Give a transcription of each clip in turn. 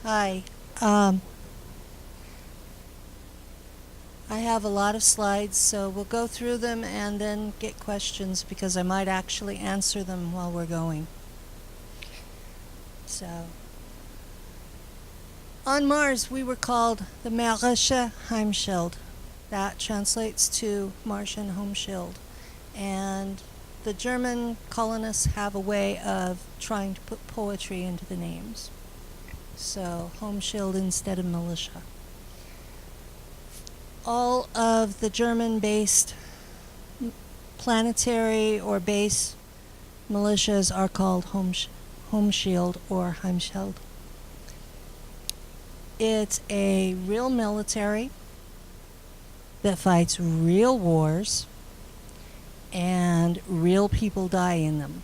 Hi. I have a lot of slides, so we'll go through them and then get questions because I might actually answer them while we're going. So, on Mars, we were called the Marishe Heimschild. That translates to Martian Homeshield. And the German colonists have a way of trying to put poetry into the names. So, Homeshield instead of militia. All of the German-based planetary or base militias are called Homeshield or Heimschild. It's a real military that fights real wars, and real people die in them.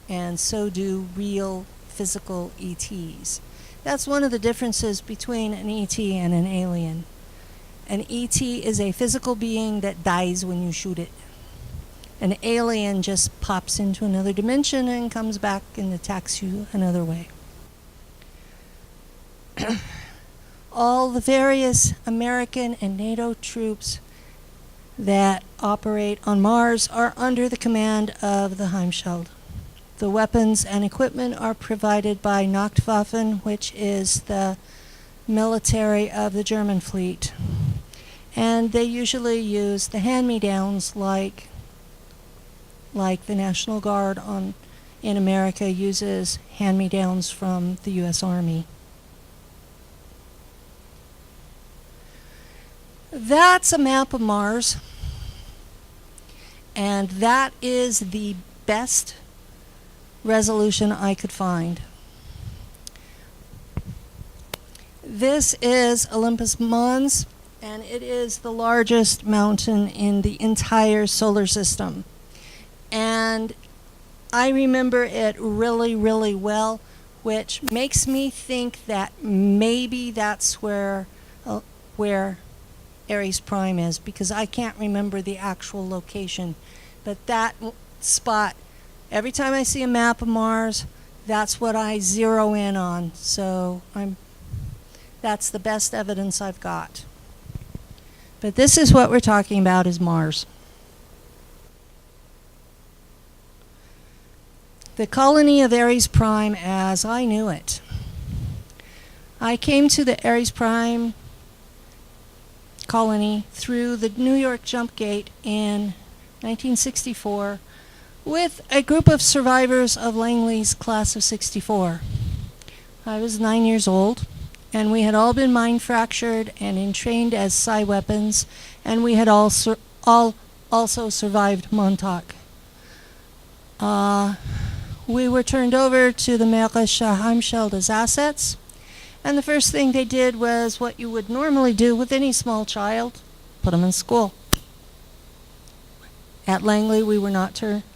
And so do real physical ETs. That's one of the differences between an ET and an alien. An ET is a physical being that dies when you shoot it. An alien just pops into another dimension and comes back and attacks you another way. All the various American and NATO troops that operate on Mars are under the command of the Heimschild. The weapons and equipment are provided by Nachtwaffen, which is the military of the German fleet. And they usually use the hand-me-downs like the National Guard in America uses hand-me-downs from the U.S. Army. That's a map of Mars, and that is the best resolution I could find. This is Olympus Mons, and it is the largest mountain in the entire solar system. And I remember it really, really well, which makes me think that maybe that's where Aries Prime is, because I can't remember the actual location. But that spot, every time I see a map of Mars, that's what I zero in on. So that's the best evidence I've got. But this is what we're talking about, is Mars. The colony of Aries Prime as I knew it. I came to the Aries Prime colony through the New York jump gate in 1964 with a group of survivors of Langley's class of ~64. I was 9 years old, and we had all been mind fractured and entrained as psi weapons, and we had all also survived Montauk. We were turned over to the Marishe Heimschild as assets. And the first thing they did was what you would normally do with any small child, put them in school. At Langley, we were not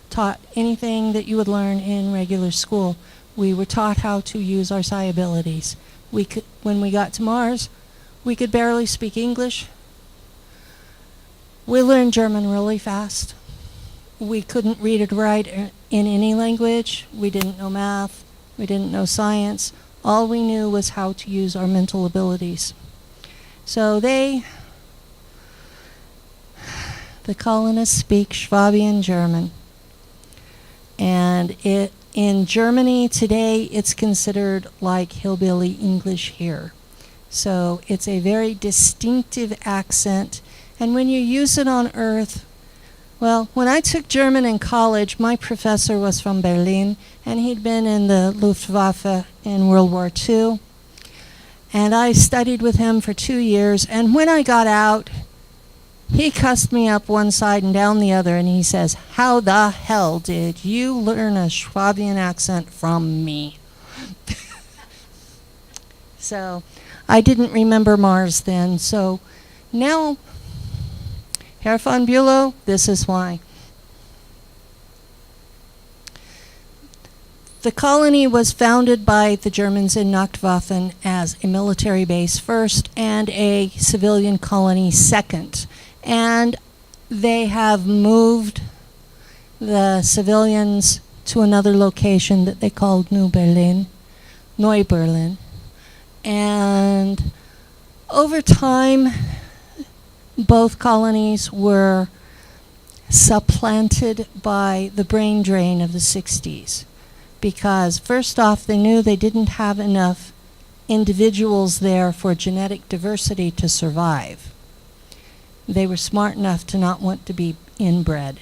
taught anything that you would learn in regular school. We were taught how to use our psi abilities. When we got to Mars, we could barely speak English. We learned German really fast. We couldn't read or write in any language. We didn't know math. We didn't know science. All we knew was how to use our mental abilities. So the colonists speak Schwabian German. And in Germany today, it's considered like hillbilly English here. So it's a very distinctive accent. And when you use it on Earth, well, when I took German in college, my professor was from Berlin, and he'd been in the Luftwaffe in World War II. And I studied with him for 2 years, and when I got out, he cussed me up one side and down the other, and he says, "How the hell did you learn a Schwabian accent from me?" So I didn't remember Mars then, so now, Herr von Bülow, this is why. The colony was founded by the Germans in Nachtwaffen as a military base first and a civilian colony second. And they have moved the civilians to another location that they called New Berlin, Neu-Berlin. And over time, both colonies were supplanted by the brain drain of the 60s. Because first off, they knew they didn't have enough individuals there for genetic diversity to survive. They were smart enough to not want to be inbred.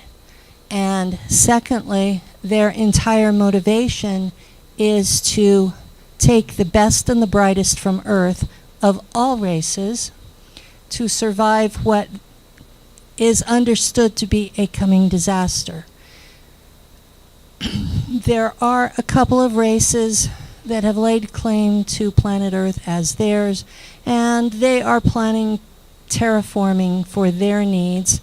And secondly, their entire motivation is to take the best and the brightest from Earth of all races to survive what is understood to be a coming disaster. There are a couple of races that have laid claim to planet Earth as theirs, and they are planning terraforming for their needs.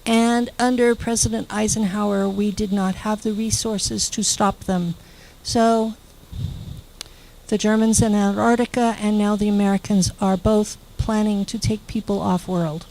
And under President Eisenhower, we did not have the resources to stop them. So the Germans in Antarctica and now the Americans are both planning to take people off-world.